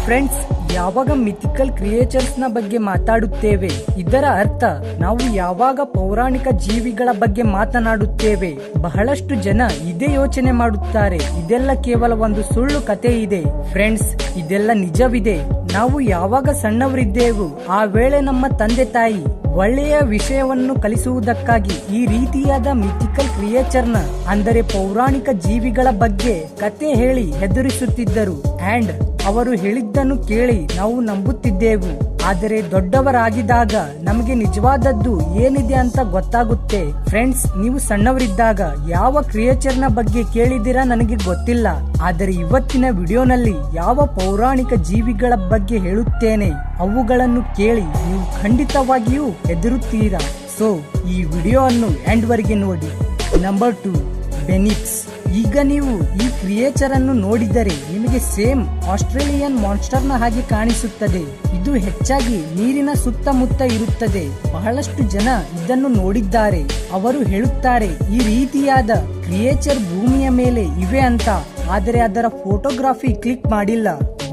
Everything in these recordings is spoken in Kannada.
ಫ್ರೆಂಡ್ಸ್, ಯಾವಾಗ ಮಿಥಿಕಲ್ ಕ್ರಿಯೇಚರ್ಸ್ ನ ಬಗ್ಗೆ ಮಾತಾಡುತ್ತೇವೆ, ಇದರ ಅರ್ಥ ನಾವು ಯಾವಾಗ ಪೌರಾಣಿಕ ಜೀವಿಗಳ ಬಗ್ಗೆ ಮಾತನಾಡುತ್ತೇವೆ, ಬಹಳಷ್ಟು ಜನ ಇದೇ ಯೋಚನೆ ಮಾಡುತ್ತಾರೆ, ಇದೆಲ್ಲ ಕೇವಲ ಒಂದು ಸುಳ್ಳು ಕತೆ ಇದೆ. ಫ್ರೆಂಡ್ಸ್, ಇದೆಲ್ಲ ನಿಜವಿದೆ. ನಾವು ಯಾವಾಗ ಸಣ್ಣವರಿದ್ದೆವು, ಆ ವೇಳೆ ನಮ್ಮ ತಂದೆ ತಾಯಿ ಒಳ್ಳೆಯ ವಿಷಯವನ್ನು ಕಲಿಸುವುದಕ್ಕಾಗಿ ಈ ರೀತಿಯಾದ ಮಿಥಿಕಲ್ ಕ್ರಿಯೇಚರ್ನ ಅಂದರೆ ಪೌರಾಣಿಕ ಜೀವಿಗಳ ಬಗ್ಗೆ ಕತೆ ಹೇಳಿ ಹೆದರಿಸುತ್ತಿದ್ದರು. ಅಂಡ್ ಅವರು ಹೇಳಿದ್ದನ್ನು ಕೇಳಿ ನಾವು ನಂಬುತ್ತಿದ್ದೆವು. ಆದರೆ ದೊಡ್ಡವರಾಗಿದ್ದಾಗ ನಮಗೆ ನಿಜವಾದದ್ದು ಏನಿದೆ ಅಂತ ಗೊತ್ತಾಗುತ್ತೆ. ಫ್ರೆಂಡ್ಸ್, ನೀವು ಸಣ್ಣವರಿದ್ದಾಗ ಯಾವ ಕ್ರಿಯೇಚರ್ನ ಬಗ್ಗೆ ಕೇಳಿದಿರಾ ನನಗೆ ಗೊತ್ತಿಲ್ಲ. ಆದರೆ ಇವತ್ತಿನ ವಿಡಿಯೋನಲ್ಲಿ ಯಾವ ಪೌರಾಣಿಕ ಜೀವಿಗಳ ಬಗ್ಗೆ ಹೇಳುತ್ತೇನೆ, ಅವುಗಳನ್ನು ಕೇಳಿ ನೀವು ಖಂಡಿತವಾಗಿಯೂ ಹೆದರುತ್ತೀರಾ. ಸೊ ಈ ವಿಡಿಯೋವನ್ನು ಎಂಡ್ ವರೆಗೆ ನೋಡಿ. ನಂಬರ್ 2, ಬೆನಿಪ್ಸ್. ಈಗ ನೀವು ಈ ಕ್ರಿಯೇಚರ್ ಅನ್ನು ನೋಡಿದರೆ ನಿಮಗೆ ಸೇಮ್ ಆಸ್ಟ್ರೇಲಿಯನ್ ಮಾನ್ಸ್ಟರ್ ನ ಹಾಗೆ ಕಾಣಿಸುತ್ತದೆ. ಇದು ಹೆಚ್ಚಾಗಿ ನೀರಿನ ಸುತ್ತಮುತ್ತ ಇರುತ್ತದೆ. ಬಹಳಷ್ಟು ಜನ ಇದನ್ನು ನೋಡಿದ್ದಾರೆ. ಅವರು ಹೇಳುತ್ತಾರೆ ಈ ರೀತಿಯಾದ ಕ್ರಿಯೇಚರ್ ಭೂಮಿಯ ಮೇಲೆ ಇವೆ ಅಂತ, ಆದರೆ ಅದರ ಫೋಟೋಗ್ರಫಿ ಕ್ಲಿಕ್ ಮಾಡಿಲ್ಲ.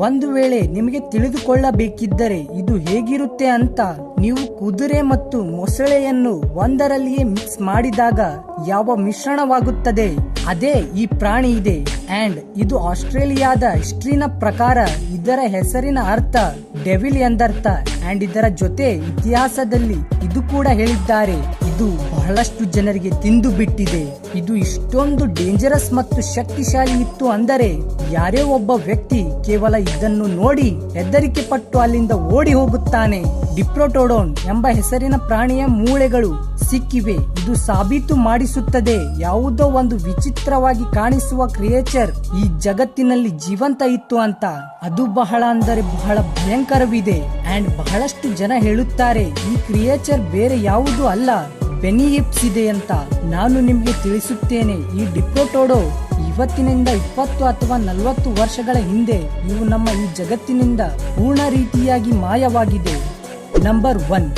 ಒಂದು ವೇಳೆ ನಿಮಗೆ ತಿಳಿದುಕೊಳ್ಳಬೇಕಿದ್ದರೆ ಇದು ಹೇಗಿರುತ್ತೆ ಅಂತ, ನೀವು ಕುದುರೆ ಮತ್ತು ಮೊಸಳೆಯನ್ನು ಒಂದರಲ್ಲಿಯೇ ಮಿಕ್ಸ್ ಮಾಡಿದಾಗ ಯಾವ ಮಿಶ್ರಣವಾಗುತ್ತದೆ, ಅದೇ ಈ ಪ್ರಾಣಿ ಇದೆ. ಅಂಡ್ ಇದು ಆಸ್ಟ್ರೇಲಿಯಾದ ಹಿಸ್ಟ್ರಿನ ಪ್ರಕಾರ ಇದರ ಹೆಸರಿನ ಅರ್ಥ ಡೆವಿಲ್ ಎಂದರ್ಥ. ಅಂಡ್ ಇದರ ಜೊತೆ ಇತಿಹಾಸದಲ್ಲಿ ಇದು ಕೂಡ ಹೇಳಿದ್ದಾರೆ, ಇದು ಬಹಳಷ್ಟು ಜನರಿಗೆ ತಿಂದು ಬಿಟ್ಟಿದೆ. ಇದು ಇಷ್ಟೊಂದು ಡೇಂಜರಸ್ ಮತ್ತು ಶಕ್ತಿಶಾಲಿ ಇತ್ತು ಅಂದರೆ ಯಾರೇ ಒಬ್ಬ ವ್ಯಕ್ತಿ ಕೇವಲ ಇದನ್ನು ನೋಡಿ ಹೆದರಿಕೆ ಪಟ್ಟು ಅಲ್ಲಿಂದ ಓಡಿ ಹೋಗುತ್ತಾನೆ. ಡಿಪ್ರೋಟೋಡೋನ್ ಎಂಬ ಹೆಸರಿನ ಪ್ರಾಣಿಯ ಮೂಳೆಗಳು ಸಿಕ್ಕಿವೆ. ಇದು ಸಾಬೀತು ಮಾಡಿಸುತ್ತದೆ ಯಾವುದೋ ಒಂದು ವಿಚಿತ್ರವಾಗಿ ಕಾಣಿಸುವ ಕ್ರಿಯೇಚರ್ ಈ ಜಗತ್ತಿನಲ್ಲಿ ಜೀವಂತ ಇತ್ತು ಅಂತ. ಅದು ಬಹಳ ಅಂದರೆ ಬಹಳ ಭಯಂಕರವಿದೆ. ಅಂಡ್ ಬಹಳಷ್ಟು ಜನ ಹೇಳುತ್ತಾರೆ ಈ ಕ್ರಿಯೇಚರ್ ಬೇರೆ ಯಾವುದೂ ಅಲ್ಲ, ಬೆನಿಹಿಪ್ಸ್ ಇದೆ ಅಂತ. ನಾನು ನಿಮ್ಗೆ ತಿಳಿಸುತ್ತೇನೆ, ಈ ಡಿಪ್ರೋಟೋಡೋ ಇವತ್ತಿನಿಂದ 20 ಅಥವಾ 40 ವರ್ಷಗಳ ಹಿಂದೆ ಇವು ನಮ್ಮ ಈ ಜಗತ್ತಿನಿಂದ ಪೂರ್ಣ ರೀತಿಯಾಗಿ ಮಾಯವಾಗಿದೆ. ನಂಬರ್ 1,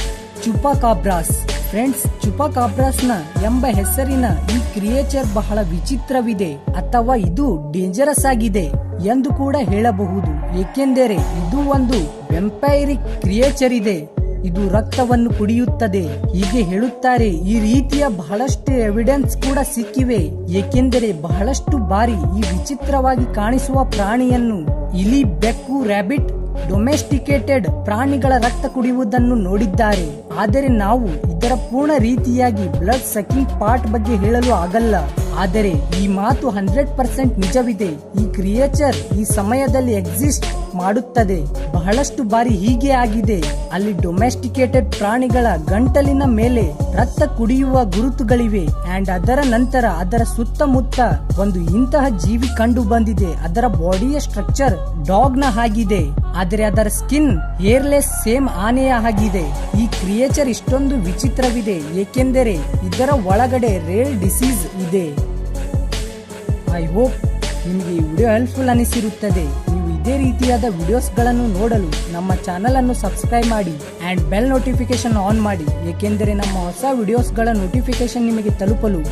ಚುಪಾಕಾಬ್ರಾಸ್. ಫ್ರೆಂಡ್ಸ್, ಚುಪಾಕಾಬ್ರಾಸ್ ನ ಎಂಬ ಹೆಸರಿನ ಈ ಕ್ರಿಯೇಚರ್ ಬಹಳ ವಿಚಿತ್ರವಿದೆ, ಅಥವಾ ಇದು ಡೇಂಜರಸ್ ಆಗಿದೆ ಎಂದು ಕೂಡ ಹೇಳಬಹುದು. ಏಕೆಂದರೆ ಇದು ಒಂದು ವೆಂಪೈರಿಕ್ ಕ್ರಿಯೇಚರ್ ಇದೆ. ಇದು ರಕ್ತವನ್ನು ಕುಡಿಯುತ್ತದೆ ಹೀಗೆ ಹೇಳುತ್ತಾರೆ. ಈ ರೀತಿಯ ಬಹಳಷ್ಟು ಎವಿಡೆನ್ಸ್ ಕೂಡ ಸಿಕ್ಕಿವೆ. ಏಕೆಂದರೆ ಬಹಳಷ್ಟು ಬಾರಿ ಈ ವಿಚಿತ್ರವಾಗಿ ಕಾಣಿಸುವ ಪ್ರಾಣಿಯನ್ನು ಇಲಿ, ಬೆಕ್ಕು, ರ್ಯಾಬಿಟ್, ಡೊಮೆಸ್ಟಿಕೇಟೆಡ್ ಪ್ರಾಣಿಗಳ ರಕ್ತ ಕುಡಿಯುವುದನ್ನು ನೋಡಿದ್ದಾರೆ. ಆದರೆ ನಾವು ಇದರ ಪೂರ್ಣ ರೀತಿಯಾಗಿ ಬ್ಲಡ್ ಸಕಿಂಗ್ ಪಾರ್ಟ್ ಬಗ್ಗೆ ಹೇಳಲು ಆಗಲ್ಲ. ಆದರೆ ಈ ಮಾತು 100% ನಿಜವಿದೆ. ಈ ಕ್ರಿಯೇಚರ್ ಈ ಸಮಯದಲ್ಲಿ ಎಕ್ಸಿಸ್ಟ್ ಮಾಡುತ್ತದೆ. ಬಹಳಷ್ಟು ಬಾರಿ ಹೀಗೆ ಆಗಿದೆ. ಅಲ್ಲಿ ಡೊಮೆಸ್ಟಿಕೇಟೆಡ್ ಪ್ರಾಣಿಗಳ ಗಂಟಲಿನ ಮೇಲೆ ರಕ್ತ ಕುಡಿಯುವ ಗುರುತುಗಳಿವೆ. ಅಂಡ್ ಅದರ ನಂತರ ಅದರ ಸುತ್ತಮುತ್ತ ಒಂದು ಇಂತಹ ಜೀವಿ ಕಂಡು ಬಂದಿದೆ. ಅದರ ಬಾಡಿಯ ಸ್ಟ್ರಕ್ಚರ್ ಡಾಗ್ ನ ಹಾಗಿದೆ, ಆದರೆ ಅದರ ಸ್ಕಿನ್ ಹೇರ್ಲೆಸ್, ಸೇಮ್ ಆನೆಯ ಹಾಗಿದೆ. ಈ ಕ್ರಿಯೇಚರ್ ಇಷ್ಟೊಂದು ವಿಚಿತ್ರವಿದೆ ಏಕೆಂದರೆ ಇದರ ಒಳಗಡೆ ರೇರ್ ಡಿಸೀಸ್ ಇದೆ. ಐ ಹೋಪ್ ನಿಮಗೆ ಈ ವಿಡಿಯೋ ಹೆಲ್ಪ್ಫುಲ್ ಅನಿಸಿರುತ್ತದೆ. ನೀವು ಇದೇ ರೀತಿಯಾದ ವಿಡಿಯೋಸ್ ಗಳನ್ನು ನೋಡಲು ನಮ್ಮ ಚಾನೆಲ್ ಅನ್ನು ಸಬ್ಸ್ಕ್ರೈಬ್ ಮಾಡಿ ಅಂಡ್ ಬೆಲ್ ನೋಟಿಫಿಕೇಶನ್ ಆನ್ ಮಾಡಿ, ಏಕೆಂದರೆ ನಮ್ಮ ಹೊಸ ವಿಡಿಯೋಸ್ ಗಳ ನೋಟಿಫಿಕೇಶನ್ ನಿಮಗೆ ತಲುಪಲು